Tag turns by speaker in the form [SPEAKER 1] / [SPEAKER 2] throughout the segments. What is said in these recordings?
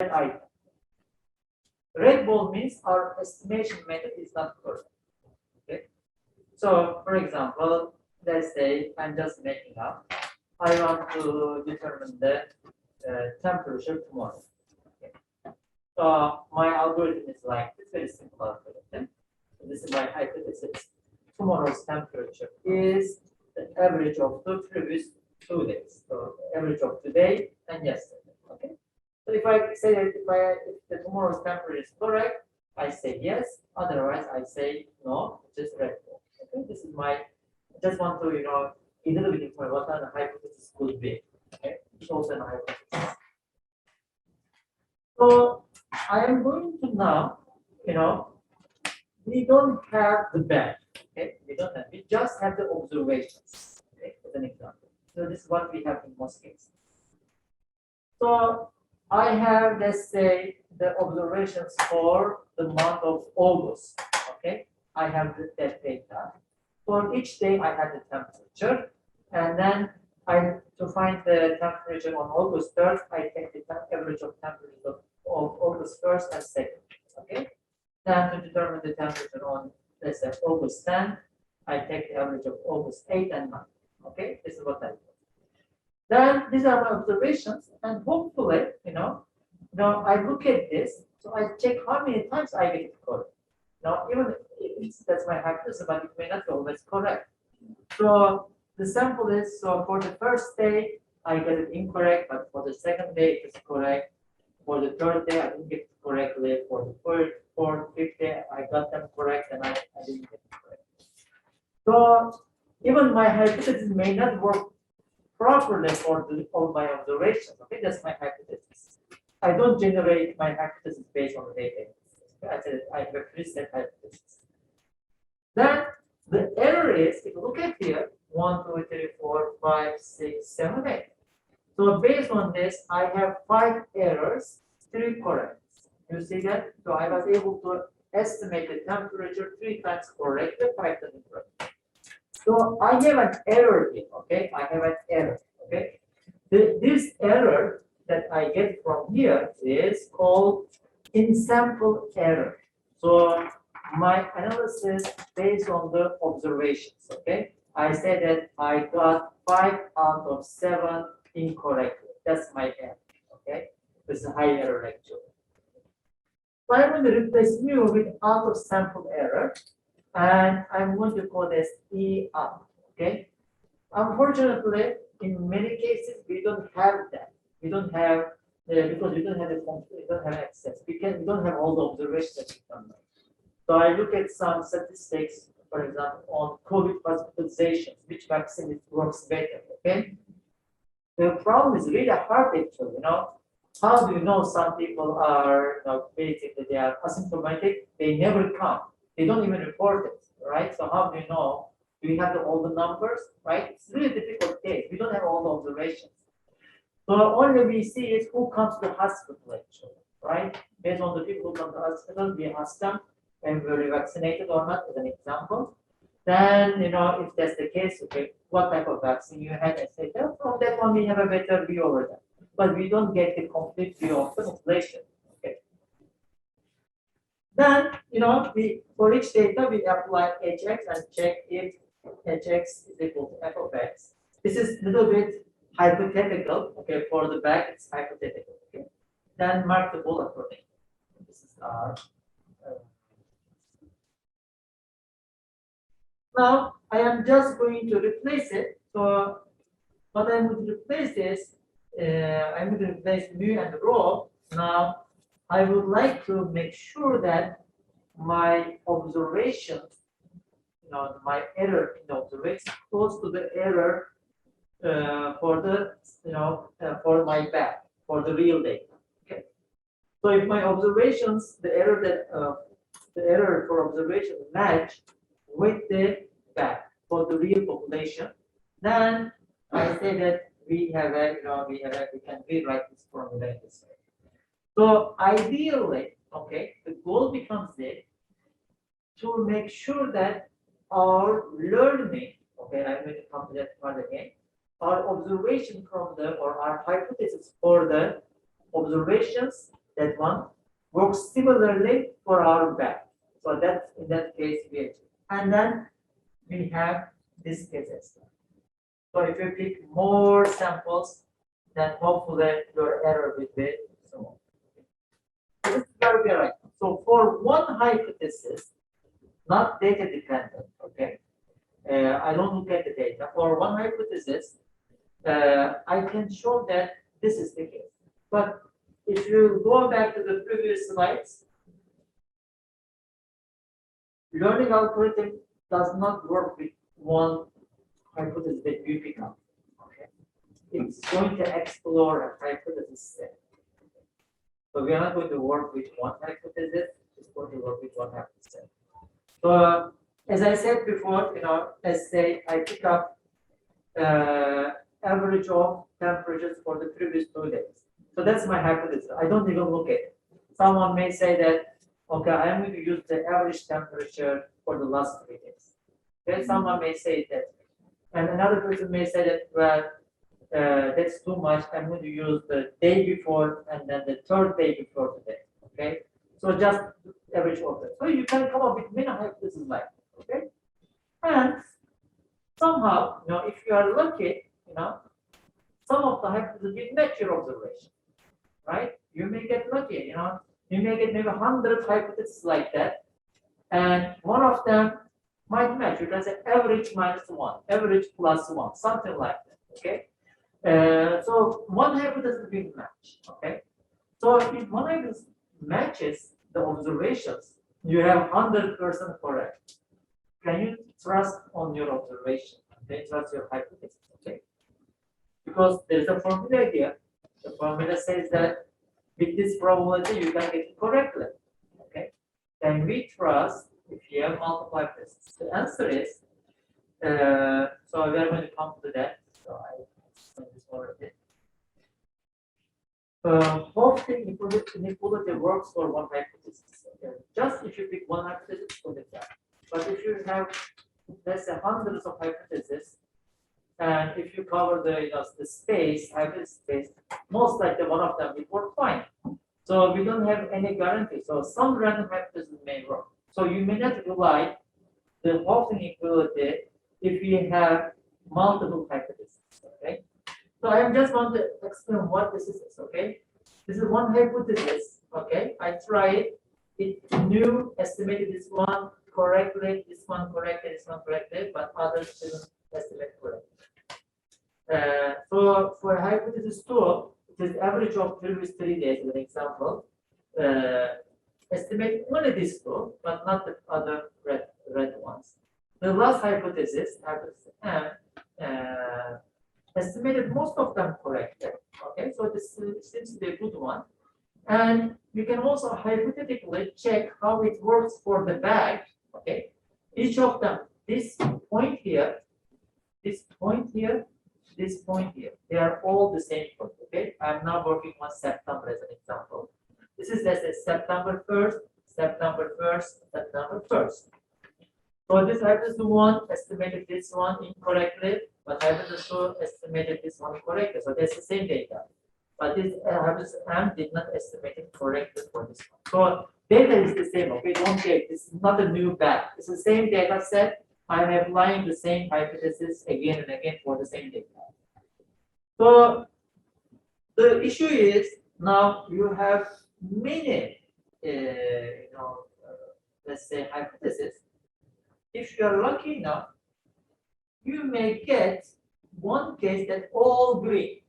[SPEAKER 1] item. Red ball means our estimation method is not correct. Okay. So, for example, let's say I'm just making up. I want to determine the temperature tomorrow. Okay. So my algorithm is like this, very simple algorithm. This is my hypothesis. Tomorrow's temperature is the average of the previous 2 days. So average of today and yesterday. Okay. So if I say that if the tomorrow's temperature is correct, I say yes. Otherwise, I say no. Just red ball. Okay. This is my. I just want to a little bit information what kind of hypothesis could be. Okay. It's also an hypothesis. So I am going to now, we don't have the band. Okay, we don't have. We just have the observations. Okay, as an example. So this is what we have in most cases. So I have, let's say, the observations for the month of August. Okay, I have that data. For each day, I have the temperature, and then to find the temperature on August 3rd, I take the average of temperature of August 1st and 2nd. Okay. Then to determine the temperature on, let's say, August 10th, I take the average of August 8th and 9th. Okay, this is what I do. Then these are my observations, and hopefully, I look at this, so I check how many times I get it correct. Now, even if that's my hypothesis, but it may not be always correct. So the sample is, so for the first day, I get it incorrect, but for the second day, it is correct. For the third day, I didn't get it correctly. For the third, fourth, fifth day, I got them correct, and I didn't get it correct. So even my hypothesis may not work properly for all my observations. Okay, that's my hypothesis. I don't generate my hypothesis based on the data. I said I have a preset hypothesis. Then the error is, if you look at here, 1, 2, 3, 4, 5, 6, 7, 8. So based on this, I have 5 errors, 3 correct. You see that? So I was able to estimate the temperature 3 times correctly, 5 times incorrect. So I have an error here, okay? I have an error, okay? This error that I get from here is called in-sample error. So my analysis based on the observations, okay? I say that I got 5 out of 7 incorrectly. That's my error, okay? This is a high error actually. So I'm going to replace mu with out of sample error, and I'm going to call this E up, okay? Unfortunately, in many cases, we don't have that. We don't have, because we don't have we don't have access. We don't have all the observations that we can make. So I look at some statistics, for example, on COVID hospitalizations, which vaccine works better, okay? The problem is really hard actually, How do you know some people are, basically they are asymptomatic, they never come. They don't even report it, right? So how do you know? Do you have all the numbers, right? It's really difficult case. We don't have all the observations. So only we see is who comes to the hospital actually, right? Based on the people who come to the hospital, we ask them and were vaccinated or not, as an example. Then, if that's the case, okay, what type of vaccine you had, etc. From that one, we have a better view over that. But we don't get the complete view of the population. Okay. Then, for each data, we apply hx and check if hx is equal to f of x. This is a little bit hypothetical. Okay, for the back, it's hypothetical. Okay. Then mark the bullet accordingly. This is our. Now, I am just going to replace it. So, what I'm going to replace is, I'm going to replace mu and rho. Now, I would like to make sure that my observations, my error in the observation close to the error for the, for my back, for the real data. Okay. So if my observations, the error for observation match with the back for the real population, then I say that we can rewrite this formula this way. So ideally, okay, the goal becomes this to make sure that our learning, okay, I'm going to come to that part again, our observation from or our hypothesis for the observations that one works similarly for our back. So that's in that case we achieve. And then we have this case as well. So if you pick more samples, then hopefully your error will be small. So this is where we are right now. So for one hypothesis, not data dependent, okay? I don't look at the data. For one hypothesis, I can show that this is the case. But if you go back to the previous slides, learning algorithm does not work with one hypothesis that you pick up. Okay, it's going to explore a hypothesis set. So we are not going to work with one hypothesis; it's going to work with one hypothesis. So as I said before, let's say I pick up average of temperatures for the previous 2 days. So that's my hypothesis. I don't even look at it. Someone may say that, okay, I am going to use the average temperature for the last 3 days. Then someone may say that. And another person may say that, well, that's too much. I'm going to use the day before and then the third day before today. Okay? So just average of that. So you can come up with many hypotheses like that. Okay? And somehow, if you are lucky, some of the hypotheses will match your observation. Right? You may get lucky, you may get maybe 100 hypotheses like that, and one of them might match. You can say average -1, average +1, something like that. Okay, so one hypothesis will match. Okay, so if one hypothesis matches the observations, you have 100% correct. Can you trust on your observation? Can you trust your hypothesis? Okay, because there's a formula here. The formula says that with this probability you can get it correctly. Okay, then we trust if you have multiple hypotheses. The answer is so we are going to come to that. So I explained this already. Hopefully inequality works for one hypothesis. Okay? Just if you pick one hypothesis, put it that. But if you have, let's say, hundreds of hypotheses, and if you cover the space, hypothesis space, most likely one of them will work fine. So we don't have any guarantee. So some random hypothesis may work. So you may not rely the Hawking equality if you have multiple hypotheses. Okay. So I just want to explain what this is. Okay. This is one hypothesis. Okay. I tried it, knew, estimated this one correctly, this one correctly, this one correctly, but others didn't estimate correctly. So for hypothesis 2, it is average of previous 3 days, as an example. Estimate only these 2, but not the other red ones. The last hypothesis M, estimated most of them correctly. Okay, so this seems to be a good one. And you can also hypothetically check how it works for the bag. Okay, each of them, this point here, this point here, this point here, they are all the same point. Okay, I'm now working on September as an example. This is, let's say, September 1st, September 1st, September 1st. So this hypothesis 1 estimated this one incorrectly, but hypothesis 2 estimated this one correctly. So that's the same data. But this hypothesis M did not estimate it correctly for this one. So data is the same. Okay, don't get this is not a new bag. It's the same data set. I'm applying the same hypothesis again and again for the same data. So the issue is now you have many, let's say hypotheses. If you are lucky enough, you may get one case that all green.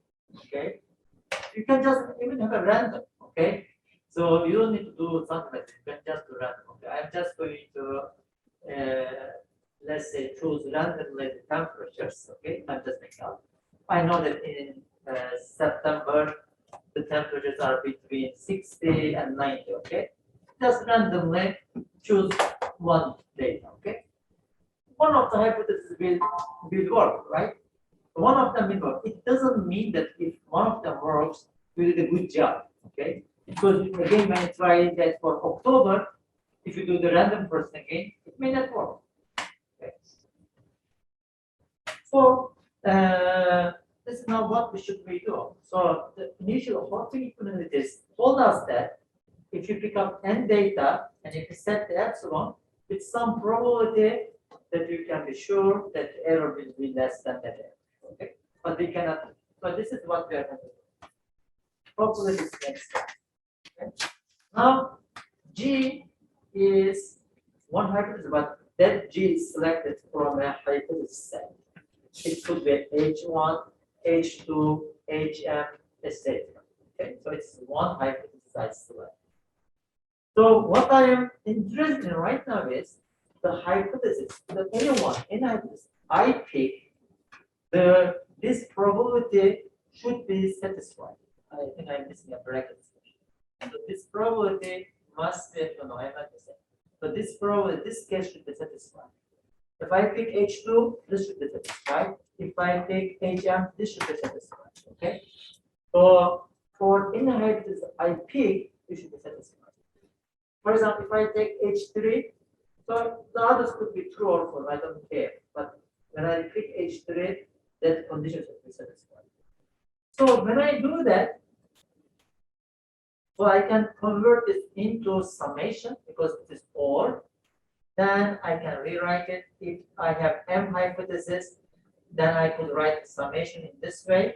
[SPEAKER 1] Okay, you can just even have a random. Okay, so you don't need to do something like that. You can just do random. Okay, I'm just going to let's say choose randomly the temperatures. Okay, I'm just making up. I know that in September the temperatures are between 60 and 90. Okay, just randomly choose one data. Okay, one of the hypotheses will work, right? One of them will work. It doesn't mean that if one of them works, you did a good job. Okay, because again, when you try that for October, if you do the random person again, it may not work. Okay. So this is now what we should be doing. So the initial Hawking equalities told us that if you pick up n data and if you set the epsilon, with some probability that you can be sure that the error will be less than that error. Okay, but we cannot. So this is what we are going to do. Hopefully this makes sense. Okay. Now G is one hypothesis, but that G is selected from a hypothesis set. It could be H1, H2, HM, etc. Okay, so it's one hypothesis I select. So what I am interested in right now is the hypothesis, the any hypothesis I pick, this probability should be satisfied. I think I'm missing a bracket. So this probability must be, no, I'm not missing. So this probability, this case should be satisfied. If I pick H2, this should be satisfied. If I pick HM, this should be satisfied. Okay. So for any hypothesis I pick, it should be satisfied. For example, if I take H3, so the others could be true or false, I don't care. But when I pick H3, that condition should be satisfied. So when I do that, so I can convert this into summation because it is OR. Then I can rewrite it. If I have M hypothesis, then I could write the summation in this way.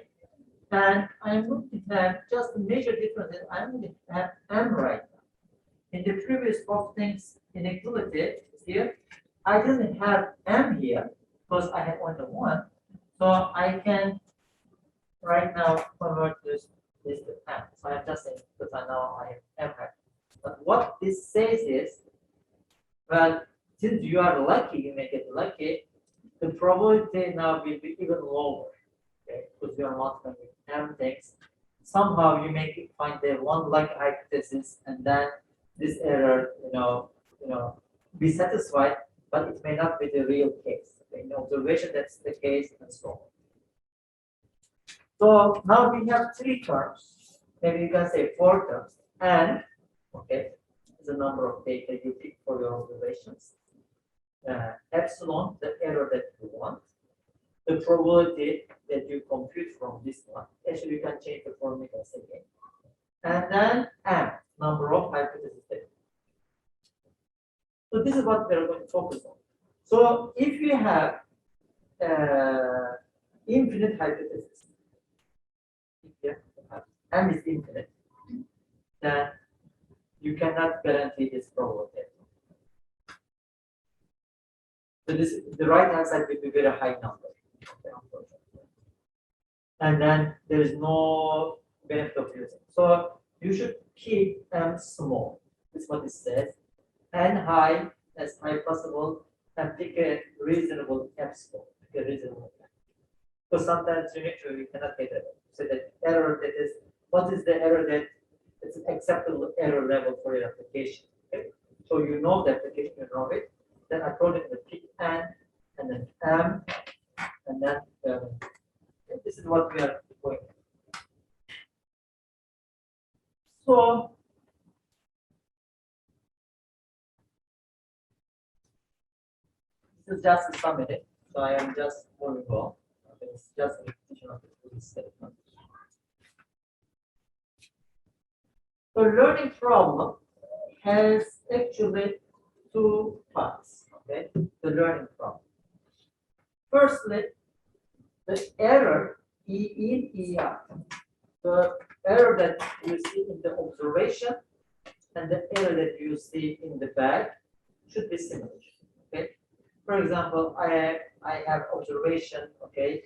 [SPEAKER 1] And I'm going to have just a major difference. I'm going to have M right now. In the previous of things inequality here, I didn't have M here because I have only one. So I can right now convert this to M. So I'm just saying because I now I have M. But what this says is, well, since you are lucky, you make it lucky, the probability now will be even lower. Okay, because you are multiplying with M things. Somehow you make it find the one lucky hypothesis, and then this error, be satisfied, but it may not be the real case. Okay, in observation, that's the case, and so on. So now we have three terms. Maybe you can say four terms. And okay, is the number of data you pick for your observations. Epsilon, the error that you want. The probability that you compute from this one. Actually, you can change the formulas again. And then M, number of hypotheses data. So this is what we're going to focus on. So if you have infinite hypothesis, M is infinite, then you cannot guarantee this probability. So this the right hand side will be very high number. And then there is no benefit of using. So you should keep M small. This is what it says. N high as high possible and pick a reasonable epsilon. Pick a reasonable M. So sometimes you cannot get it. So the error that is, what is the error that it's an acceptable error level for your application? Okay? So you know the application, you know it. Then according to pick N and then M and then this is what we are doing. So this is just a summary. So I am just moving on. It's just a repetition of the previous statement. The learning problem has actually two parts. Okay, the learning problem. Firstly, the error E in E out. The error that you see in the observation and the error that you see in the bag should be similar. Okay. For example, I have observation. Okay,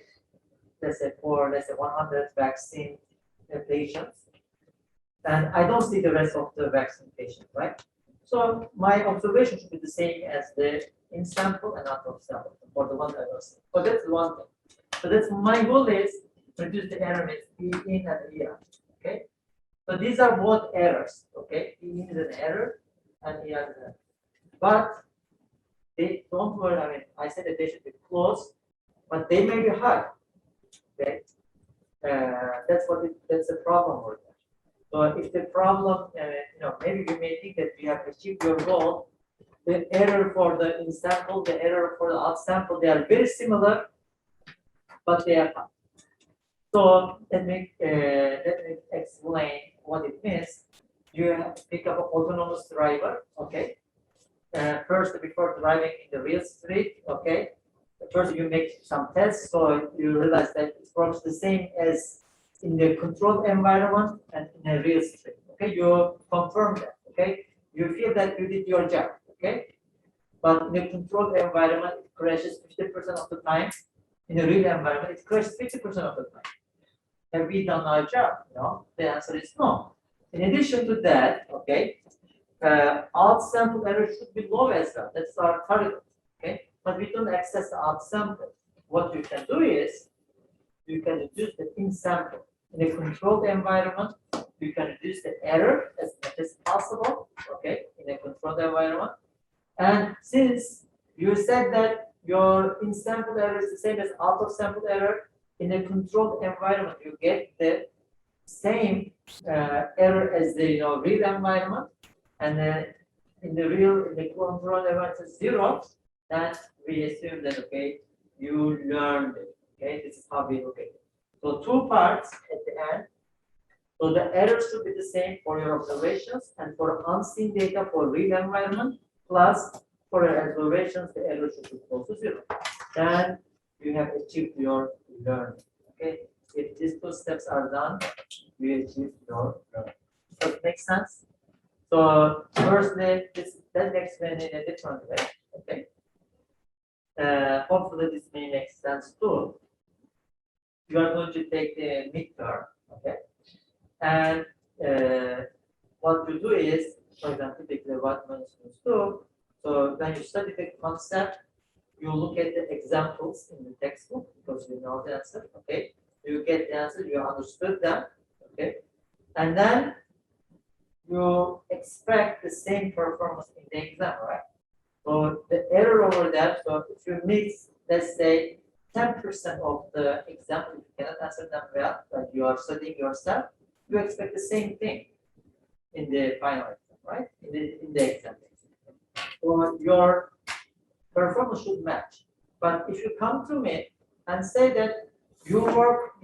[SPEAKER 1] let's say 100 vaccine patients, and I don't see the rest of the vaccine patients, right? So my observation should be the same as the in sample and out of sample for the one that I was. So that's one thing. So that's my goal is reduce the error with E in and E out. Okay. So these are both errors. Okay. E in is an error and E out is an error. But they don't worry. I mean, I said that they should be close, but they may be high. Okay. That's the problem with that. So if the problem, maybe you may think that you have achieved your goal, the error for the in sample, the error for the out sample, they are very similar, but they are high. So let me explain what it means. you pick up an autonomous driver, okay? First, before driving in the real street, okay? First, you make some tests, so you realize that it works the same as in the controlled environment and in a real street, okay? You confirm that, okay? You feel that you did your job, okay? But in a controlled environment, it crashes 50% of the time. In a real environment, it crashes 50% of the time. Have we done our job? No, the answer is no. In addition to that, okay, outsample error should be low as well. That's our target, okay? But we don't access the outsample. What you can do is, you can reduce the in-sample. In a controlled environment, you can reduce the error as much as possible, okay, in a controlled environment. And since you said that your in-sample error is the same as out-of-sample error, in a controlled environment, you get the same error as the real environment, and then in the controlled environment it's 0. Then we assume that okay, you learned it. Okay, this is how we look at it. So 2 parts at the end. So the errors should be the same for your observations and for unseen data for real environment, plus for your observations the error should be close to 0. Then you have achieved your learning. Okay, if these 2 steps are done, we achieve your learning. Does it make sense? So firstly, let's explain in a different way. Okay. Hopefully this may make sense too. You are going to take the midterm, okay? And what you do is, for example, typically what students do. So when you study the concept, you look at the examples in the textbook because you know the answer, okay? You get the answer, you understood them, okay? And then you expect the same performance in the exam, right? So the error over there, so if you miss, let's say, 10% of the example, you cannot answer them well, but you are studying yourself, you expect the same thing in the final exam, right? In the exam. So your performance should match. But if you come to me and say that you work,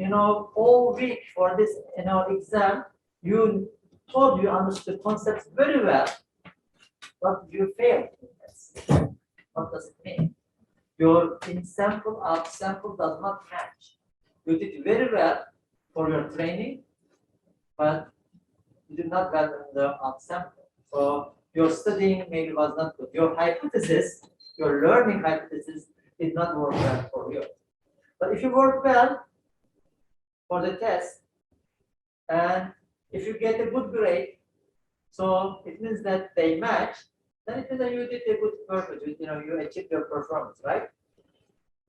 [SPEAKER 1] all week for this, exam, you thought you understood concepts very well, but you failed. What does it mean? Your in-sample, out-sample does not match. You did very well for your training, but you did not well in the out-sample. So your studying maybe was not good. Your hypothesis, your learning hypothesis did not work well for you. But if you work well for the test, and if you get a good grade, so it means that they match, then it means that you did a good purpose, you achieved your performance, right?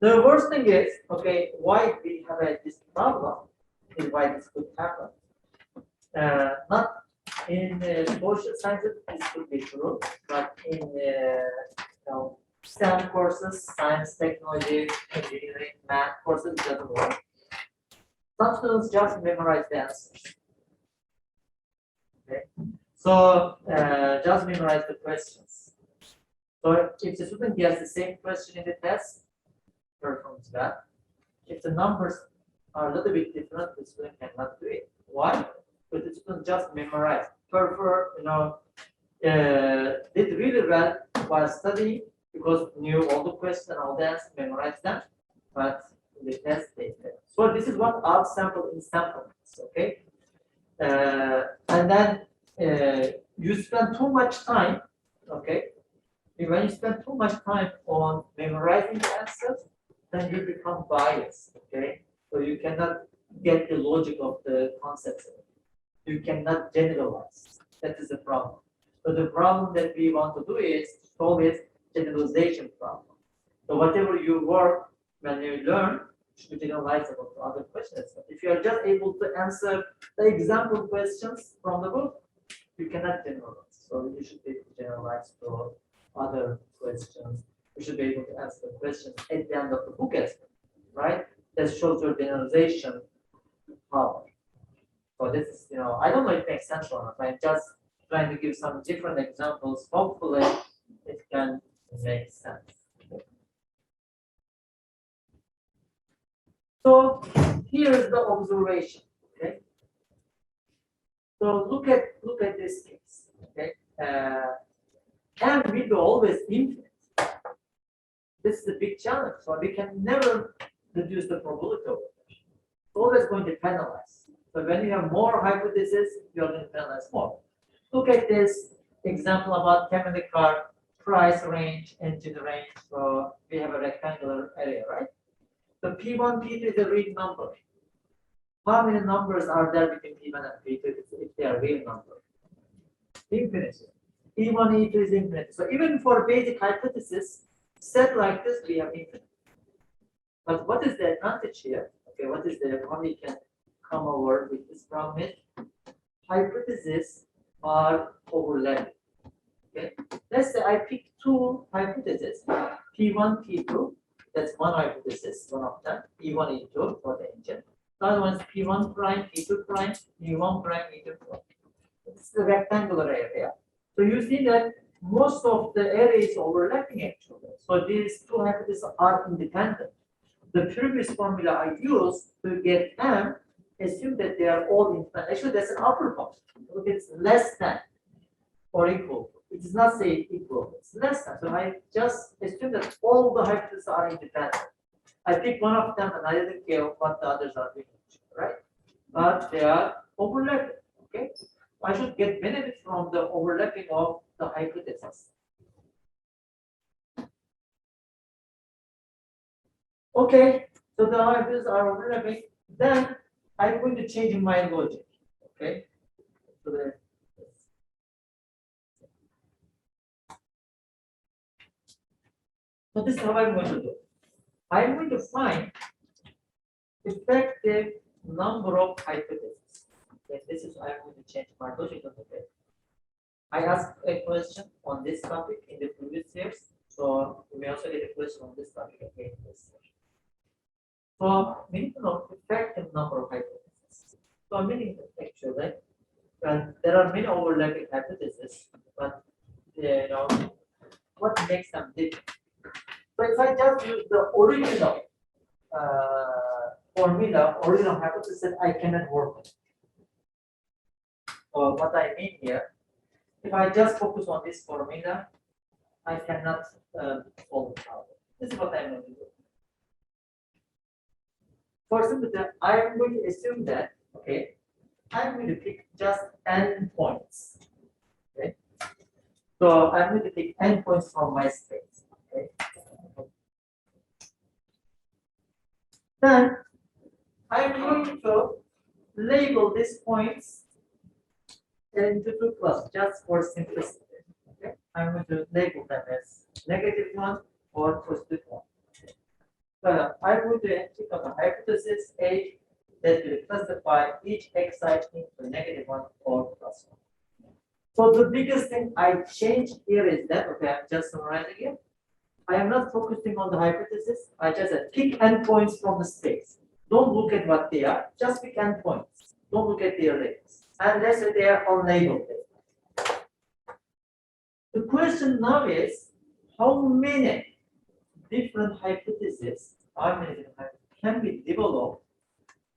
[SPEAKER 1] The worst thing is, okay, why we have this problem is why this could happen. Not in social sciences, this could be true, but in STEM courses, science, technology, engineering, math courses, it doesn't work. Some students just memorize the answers. Okay. So just memorize the questions. So if the student gets the same question in the test, performs well. If the numbers are a little bit different, the student cannot do it. Why? Because the student just memorized. Did really well while studying because knew all the questions and all the answers, memorized them, but in the test they failed. So this is what out sample in sample is, okay? And then you spend too much time, okay? When you spend too much time on memorizing the answers, then you become biased, okay? So you cannot get the logic of the concepts. You cannot generalize. That is the problem. So the problem that we want to do is solve is generalization problem. So whatever you work when you learn should be generalizable to other questions. But if you are just able to answer the example questions from the book, you cannot generalize. So you should be able to generalize to other questions. You should be able to answer the questions at the end of the book as well, right? That shows your generalization power. So this is, I don't know if it makes sense or not. I'm just trying to give some different examples. Hopefully, it can make sense. So here is the observation. Okay. So look at this case. Okay, M will be always infinite. This is a big challenge. So we can never reduce the probability of it. It's always going to penalize. So when you have more hypotheses, you're going to penalize more. Look at this example about chemical car price range, engine range. So we have a rectangular area, right? So P1, P2 is a real number. How many numbers are there between P1 and P2 if they are real numbers? Infinite. E1, E2 is infinite. So even for basic hypothesis, set like this, we have infinite. But what is the advantage here? Okay, what is the how we can come over with this problem is hypotheses are overlapping. Okay, let's say I pick two hypotheses, P1, P2. That's one hypothesis, one of them. E1, E2 for the engine. The other one is P1 prime, P2 prime, E1 prime, E2 prime. It's the rectangular area. So you see that most of the area is overlapping actually. So these two hypotheses are independent. The previous formula I used to get M, assume that they are all independent. Actually, that's an upper bound. Look, it's less than or equal. It does not say equal. It's less than. So I just assume that all the hypotheses are independent. I pick one of them and I didn't care what the others are doing, right? But they are overlapping. Okay. I should get benefit from the overlapping of the hypotheses. Okay, so the hypotheses are overlapping. Then I'm going to change my logic. Okay, so this is how I'm going to do. I'm going to find effective number of hypotheses. Okay, this is I'm going to change my logic on the page. I asked a question on this topic in the previous years, so you may also get a question on this topic again this year. So we need to know effective number of hypotheses. So meaning actually, there are many overlapping hypotheses, but you know what makes them different. So if I just use the original formula, original hypothesis, I cannot work with. So what I mean here, if I just focus on this formula, I cannot solve the problem. This is what I'm going to do. For simplicity, I am going to assume that, okay, I'm going to pick just n points. Okay. So I'm going to pick n points from my space. Okay. Then I'm going to label these points into two classes just for simplicity. Okay. I'm going to label them as -1 or +1. So I'm going to pick up a hypothesis A that will classify each xi into -1 or +1. So the biggest thing I changed here is that, okay, I'm just summarizing it. I am not focusing on the hypothesis. I just said pick endpoints from the space. Don't look at what they are. Just pick endpoints. Don't look at their labels. And let's say they are unlabeled. The question now is how many different hypotheses can be developed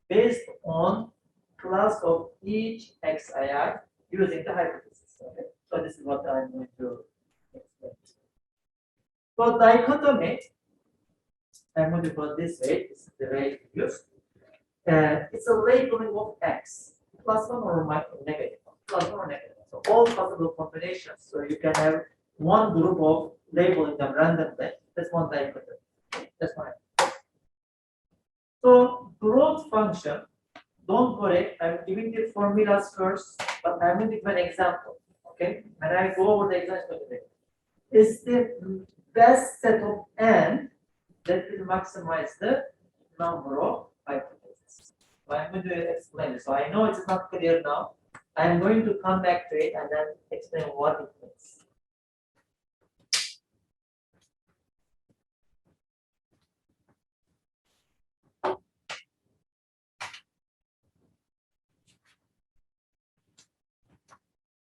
[SPEAKER 1] based on class of each xii using the hypothesis. Okay? So this is what I'm going to explain. So dichotomy, I'm going to put this way. This is the way used. It's a labeling of x, +1 or -1, +1 or -1. So all possible combinations. So you can have one group of labeling them randomly. That's one dichotomy. That's fine. So growth function, don't worry, I'm giving the formulas first, but I'm going to give an example. Okay, when I go over the example today, is the best set of n that will maximize the number of hypotheses. So I'm going to explain it. So I know it's not clear now. I'm going to come back to it and then explain what it means.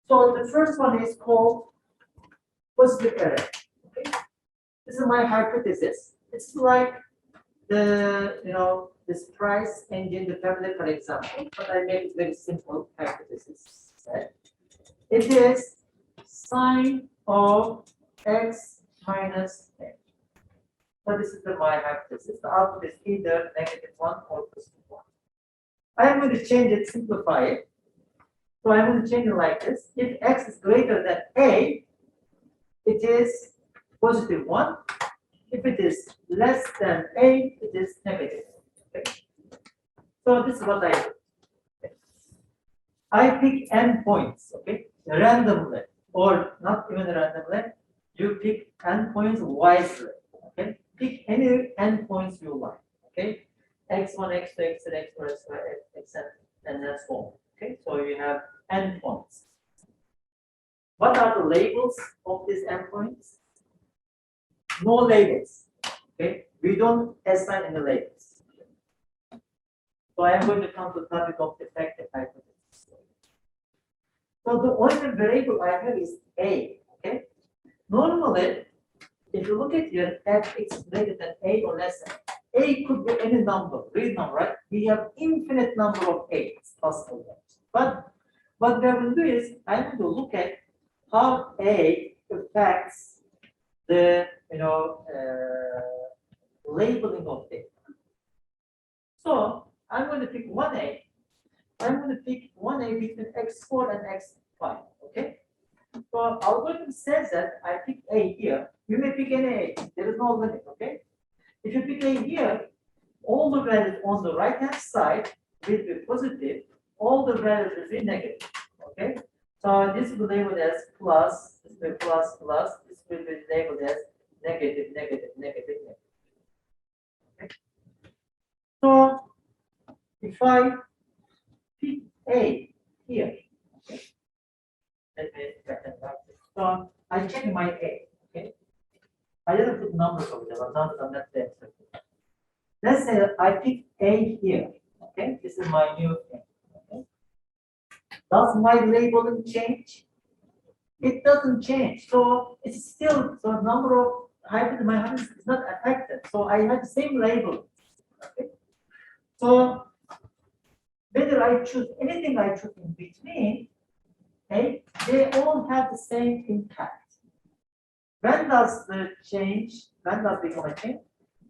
[SPEAKER 1] So the first one is called positive error. Okay, this is my hypothesis. It's like the this price engine the family, for example, but I make it very simple hypothesis. Right? It is sine of x minus a. So this is my hypothesis. The output is either -1 or +1. I am going to change it, simplify it. So I'm going to change it like this. If x is greater than a, it is +1. If it is less than a, it is negative. Okay. So this is what I do. Okay. I pick n points, okay, randomly, or not even randomly. You pick n points wisely. Okay, pick any n points you like. Okay, x1, x2, x3, x4, x5, xn, and so on. Okay, so you have n points. What are the labels of these n points? No labels. Okay, we don't assign any labels. So I am going to come to the topic of effective hypothesis. So the only variable I have is a. Okay, normally, if you look at your f x greater than a or less than a could be any number, real number, right? We have infinite number of a's possible. But what we are going to do is I'm going to look at how a affects the labeling of data. So I'm going to pick 1a. I'm going to pick 1a between x4 and x5. Okay. So algorithm says that I pick a here. You may pick any a. There is no limit. Okay. If you pick a here, all the values on the right hand side will be positive. All the values will be negative. Okay. So this will be labeled as plus. This will be plus plus. This will be labeled as negative, negative, negative, negative. Okay. So if I pick a here, okay. Let me get that back. So I check my a. Okay. I didn't put numbers over there, but numbers are not there. Let's say I pick a here. Okay, this is my new thing. Okay. Does my labeling change? It doesn't change. So it's still the number of hypothesis, my hypothesis is not affected. So I have the same label. Okay. So whether I choose anything I choose in between, okay, they all have the same impact. When does the change? When does become a change?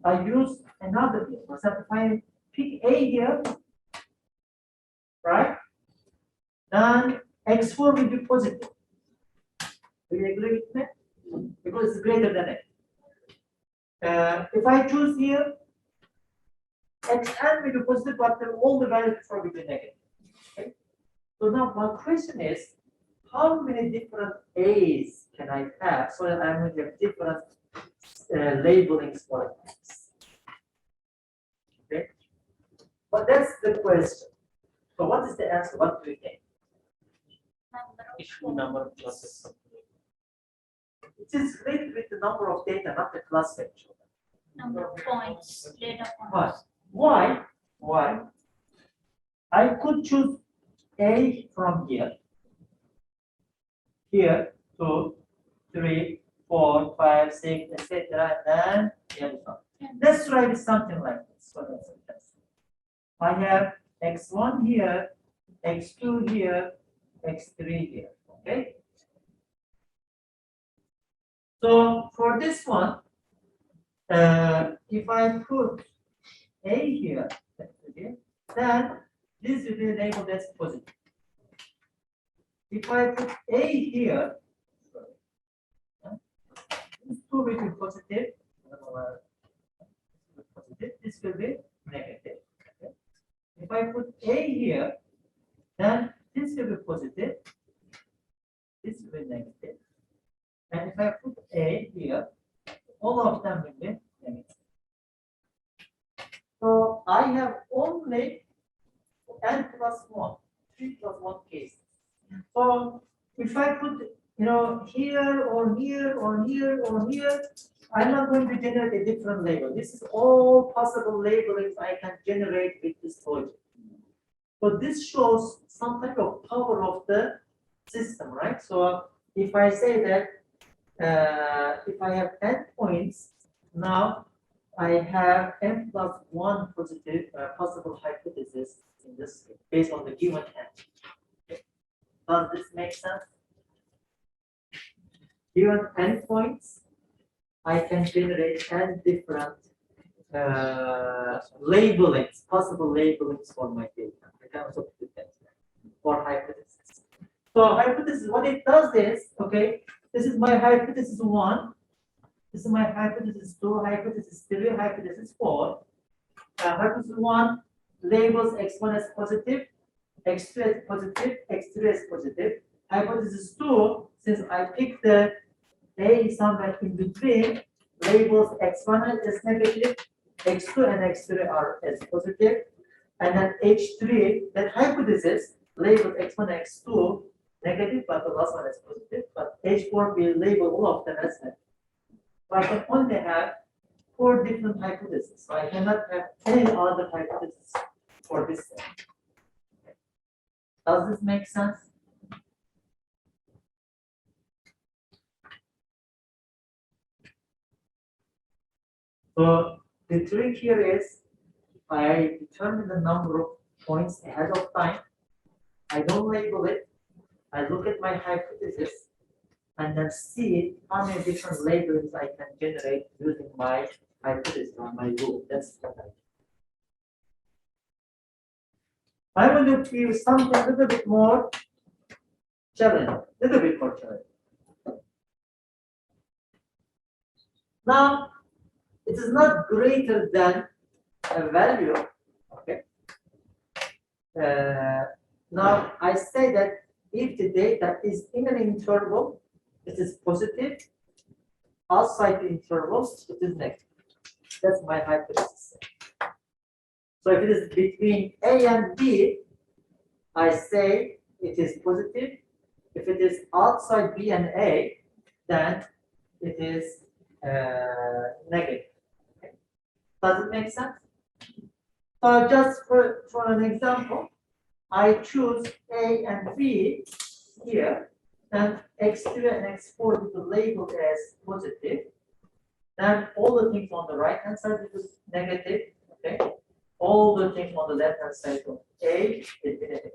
[SPEAKER 1] I use another here. For example, if I pick a here, right? Then x4 will be positive. Do you agree with me? Because it's greater than it. If I choose here, xn will be positive, but then all the values will be negative. Okay? So now my question is, how many different a's can I have so that I'm going to have different labelings for x? Okay, but that's the question. So what is the answer? What do you think? Number of classes. It is related with the number of data, not the class vector.
[SPEAKER 2] Number of points, data points.
[SPEAKER 1] But why? Why? I could choose a from here. Here, 2, 3, 4, 5, 6, etc. And here is one. Let's try with something like this. So that's it. I have x1 here, x2 here, x3 here. Okay. So for this one, if I put a here, then this will be labeled as positive. If I put a here, this 2 will be positive. This will be negative. Okay. If I put a here, then this will be positive. This will be negative. And if I put a here, all of them will be negative. So I have only n plus 1, 3 plus 1 cases. So if I put here or here or here or here, I'm not going to generate a different label. This is all possible labelings I can generate with this logic. So this shows some type of power of the system, right? So if I say that if I have n points, now I have n plus 1 positive possible hypothesis in this case, based on the given n. Okay. Does this make sense? Given n points, I can generate n different labelings, possible labelings for my data. I can also do that for hypothesis. So hypothesis, what it does is, okay, this is my hypothesis 1. This is my hypothesis 2, hypothesis 3, hypothesis 4. Hypothesis 1 labels x1 as positive, x2 as positive, x3 as positive. Hypothesis 2, since I picked the A somewhere in between, labels x1 as negative, x2 and x3 are as positive. And then H3, that hypothesis labels x1 and x2 negative, but the last one is positive. But H4 will label all of them as negative. So I can only have 4 different hypotheses. So I cannot have any other hypothesis for this thing. Does this make sense? So the trick here is I determine the number of points ahead of time. I don't label it. I look at my hypothesis and then see how many different labels I can generate using my hypothesis or my rule. That's what I want to give something a little bit more challenging. Now, it is not greater than a value. Okay. Now, I say that if the data is in an interval, it is positive. Outside the intervals, it is negative. That's my hypothesis. So if it is between A and B, I say it is positive. If it is outside B and A, then it is negative. Okay. Does it make sense? So just for an example, I choose A and B here, and x2 and x4 will be labeled as positive. Then all the things on the right hand side will be negative. Okay. All the things on the left hand side of A will be negative.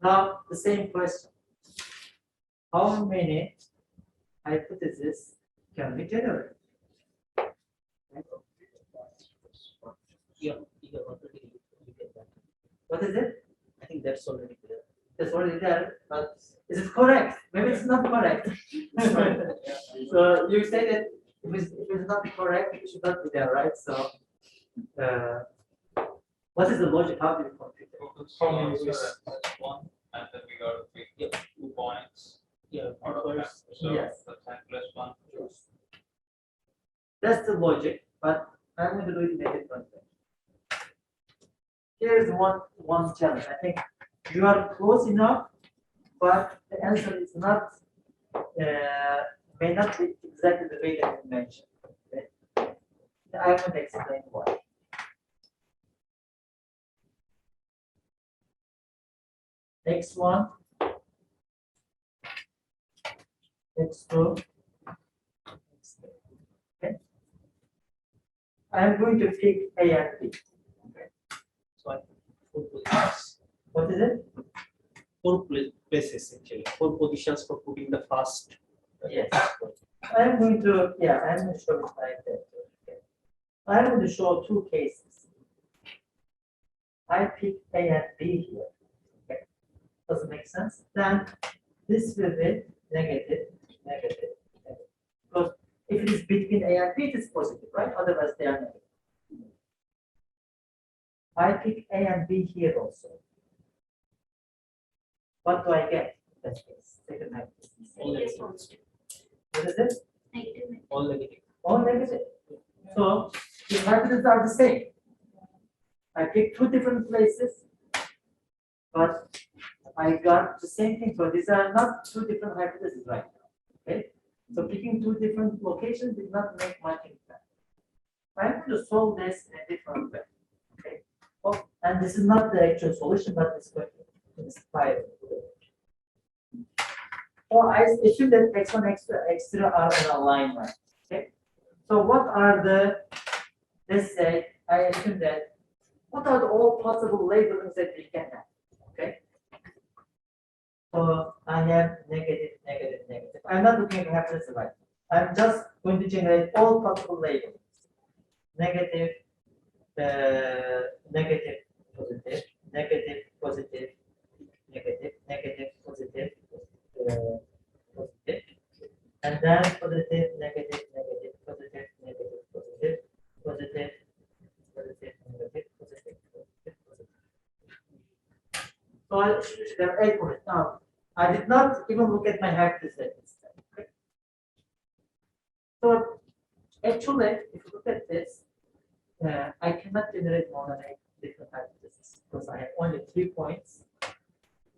[SPEAKER 1] Now the same question. How many hypotheses can we generate?
[SPEAKER 3] Yeah, already you get that.
[SPEAKER 1] What is it?
[SPEAKER 3] I think that's already there.
[SPEAKER 1] That's already there, but is it correct? Maybe it's not correct. So you say that if it's not correct, it should not be there, right? So, what is the logic? How do you compute it?
[SPEAKER 4] From one, and then we got to pick 2 points.
[SPEAKER 3] Yeah,
[SPEAKER 4] Out of that. So
[SPEAKER 1] Yes.
[SPEAKER 4] that's n plus 1.
[SPEAKER 1] That's the logic, but I'm going to do it in a different way. Here's one challenge. I think you are close enough, but the answer is not may not be exactly the way that you mentioned. Okay? I want to explain why. X1, X2, X3. Okay. I'm going to pick A and B. Okay.
[SPEAKER 3] So I put 4 positions.
[SPEAKER 1] What is it?
[SPEAKER 3] 4 places actually. 4 positions for putting the first.
[SPEAKER 1] Yes. I'm going to show it like that. Okay. I'm going to show 2 cases. I pick A and B here. Okay. Does it make sense? Then this will be negative, negative, negative. Because if it is between A and B, it is positive, right? Otherwise, they are negative. I pick A and B here also. What do I get in that case? Second hypothesis.
[SPEAKER 3] All
[SPEAKER 2] Negative
[SPEAKER 3] negative.
[SPEAKER 2] positive.
[SPEAKER 1] What is it?
[SPEAKER 2] Negative.
[SPEAKER 3] All negative.
[SPEAKER 1] All negative. So the hypotheses are the same. I picked 2 different places, but I got the same thing. So these are not 2 different hypotheses right now. Okay. So picking 2 different locations did not make much impact. I'm going to solve this in a different way. Okay. Oh, and this is not the actual solution, but it's going to inspire. Or I assume that x1, x2, x0 are on a line, right? Okay. So what are the, let's say, I assume that, what are the all possible labelings that we can have? Okay. So I have negative, negative, negative. I'm not looking at happiness right. I'm just going to generate all possible labels. Negative, negative, positive, negative, positive, negative, negative, positive, positive, and then positive, negative, negative, positive, negative, positive, positive, positive, negative, positive, positive, positive. So I should have 8 points. Now, I did not even look at my happiness at this time. Okay. So actually, if you look at this, I cannot generate more than 8 different hypotheses because I have only 3 points.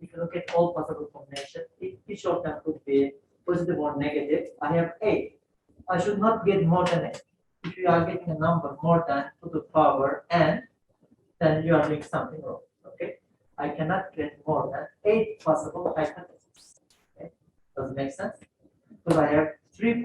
[SPEAKER 1] If you look at all possible combinations, each of them could be positive or negative. I have 8. I should not get more than 8. If you are getting a number more than 2 to the power n, then you are doing something wrong. Okay, I cannot get more than 8 possible hypotheses. Okay, does it make sense? Because I have 3 points.